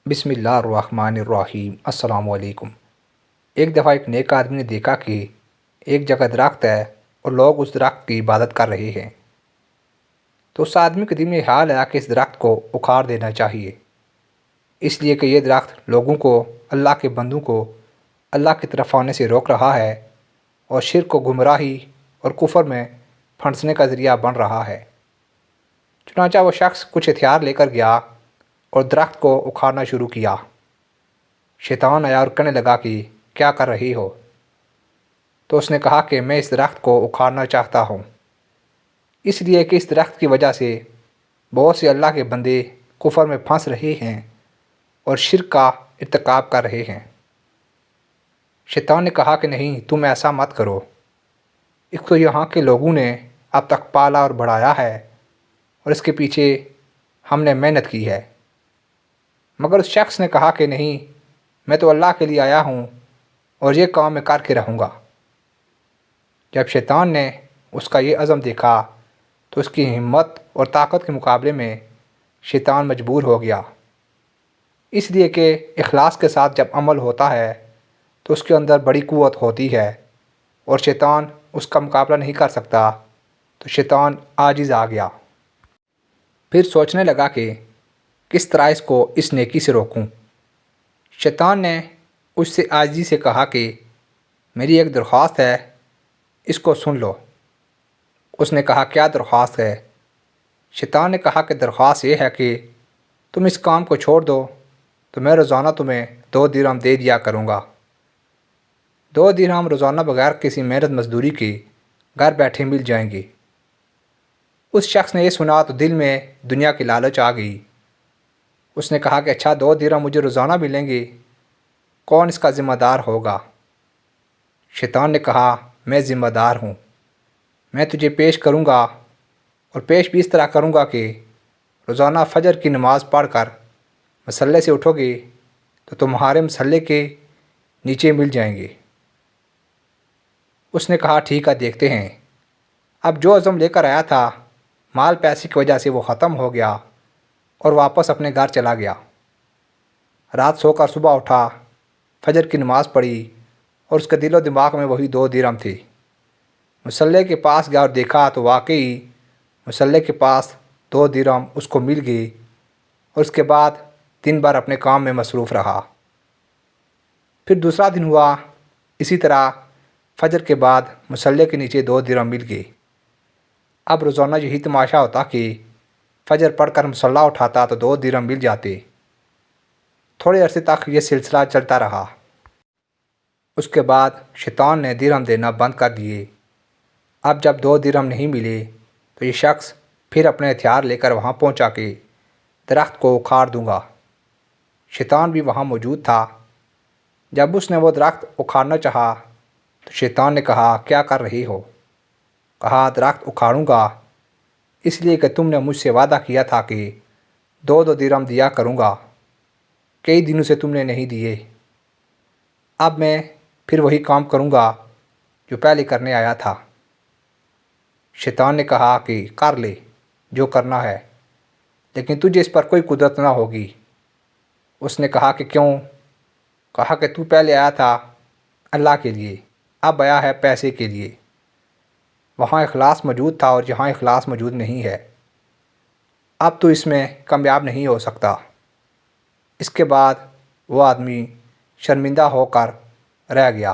بسم اللہ الرحمن الرحیم۔ السلام علیکم۔ ایک دفعہ ایک نیک آدمی نے دیکھا کہ ایک جگہ درخت ہے اور لوگ اس درخت کی عبادت کر رہے ہیں۔ تو اس آدمی کے دل میں خیال آیا کہ اس درخت کو اکھاڑ دینا چاہیے، اس لیے کہ یہ درخت لوگوں کو، اللہ کے بندوں کو اللہ کی طرف آنے سے روک رہا ہے اور شرک کو گمراہی اور کفر میں پھنسنے کا ذریعہ بن رہا ہے۔ چنانچہ وہ شخص کچھ ہتھیار لے کر گیا اور درخت کو اکھاڑنا شروع کیا۔ شیطان آیا اور کہنے لگا کہ کیا کر رہی ہو؟ تو اس نے کہا کہ میں اس درخت کو اکھاڑنا چاہتا ہوں، اس لیے کہ اس درخت کی وجہ سے بہت سے اللہ کے بندے کفر میں پھنس رہے ہیں اور شرک کا ارتکاب کر رہے ہیں۔ شیطان نے کہا کہ نہیں، تم ایسا مت کرو، اس کو یہاں کے لوگوں نے اب تک پالا اور بڑھایا ہے اور اس کے پیچھے ہم نے محنت کی ہے۔ مگر اس شخص نے کہا کہ نہیں، میں تو اللہ کے لیے آیا ہوں اور یہ کام میں کر کے رہوں گا۔ جب شیطان نے اس کا یہ عزم دیکھا تو اس کی ہمت اور طاقت کے مقابلے میں شیطان مجبور ہو گیا، اس لیے کہ اخلاص کے ساتھ جب عمل ہوتا ہے تو اس کے اندر بڑی قوت ہوتی ہے اور شیطان اس کا مقابلہ نہیں کر سکتا، تو شیطان عاجز آ گیا۔ پھر سوچنے لگا کہ کس طرح اس کو اس نیکی سے روکوں۔ شیطان نے اس سے عاجزی سے کہا کہ میری ایک درخواست ہے، اس کو سن لو۔ اس نے کہا کیا درخواست ہے؟ شیطان نے کہا کہ درخواست یہ ہے کہ تم اس کام کو چھوڑ دو تو میں روزانہ تمہیں 2 درہم دے دیا کروں گا۔ 2 درہم روزانہ بغیر کسی محنت مزدوری کے گھر بیٹھے مل جائیں گے۔ اس شخص نے یہ سنا تو دل میں دنیا کی لالچ آ گئی۔ اس نے کہا کہ اچھا، 2 درہم مجھے روزانہ ملیں گے، کون اس کا ذمہ دار ہوگا؟ شیطان نے کہا میں ذمہ دار ہوں، میں تجھے پیش کروں گا، اور پیش بھی اس طرح کروں گا کہ روزانہ فجر کی نماز پڑھ کر مصلے سے اٹھو گے تو تمہارے مصلے کے نیچے مل جائیں گے۔ اس نے کہا ٹھیک ہے، دیکھتے ہیں۔ اب جو عزم لے کر آیا تھا، مال پیسے کی وجہ سے وہ ختم ہو گیا اور واپس اپنے گھر چلا گیا۔ رات سو کر صبح اٹھا، فجر کی نماز پڑھی اور اس کے دل و دماغ میں وہی 2 درہم تھے۔ مصلے کے پاس گیا اور دیکھا تو واقعی مصلے کے پاس 2 درہم اس کو مل گئے، اور اس کے بعد دن بھر اپنے کام میں مصروف رہا۔ پھر دوسرا دن ہوا، اسی طرح فجر کے بعد مصلے کے نیچے 2 درہم مل گئے۔ اب روزانہ یہی تماشا ہوتا کہ فجر پڑھ کر مصلی اٹھاتا تو 2 درہم مل جاتے۔ تھوڑے عرصے تک یہ سلسلہ چلتا رہا۔ اس کے بعد شیطان نے درہم دینا بند کر دیے۔ اب جب 2 درہم نہیں ملے تو یہ شخص پھر اپنے ہتھیار لے کر وہاں پہنچا کہ درخت کو اکھاڑ دوں گا۔ شیطان بھی وہاں موجود تھا۔ جب اس نے وہ درخت اکھاڑنا چاہا تو شیطان نے کہا کیا کر رہی ہو؟ کہا درخت اکھاڑوں گا، اس لیے کہ تم نے مجھ سے وعدہ کیا تھا کہ 2 درہم دیا کروں گا، کئی دنوں سے تم نے نہیں دیے۔ اب میں پھر وہی کام کروں گا جو پہلے کرنے آیا تھا۔ شیطان نے کہا کہ کر لے جو کرنا ہے، لیکن تجھے اس پر کوئی قدرت نہ ہوگی۔ اس نے کہا کہ کیوں؟ کہا کہ تو پہلے آیا تھا اللہ کے لیے، اب آیا ہے پیسے کے لیے۔ وہاں اخلاص موجود تھا اور یہاں اخلاص موجود نہیں ہے، اب تو اس میں کامیاب نہیں ہو سکتا۔ اس کے بعد وہ آدمی شرمندہ ہو کر رہ گیا۔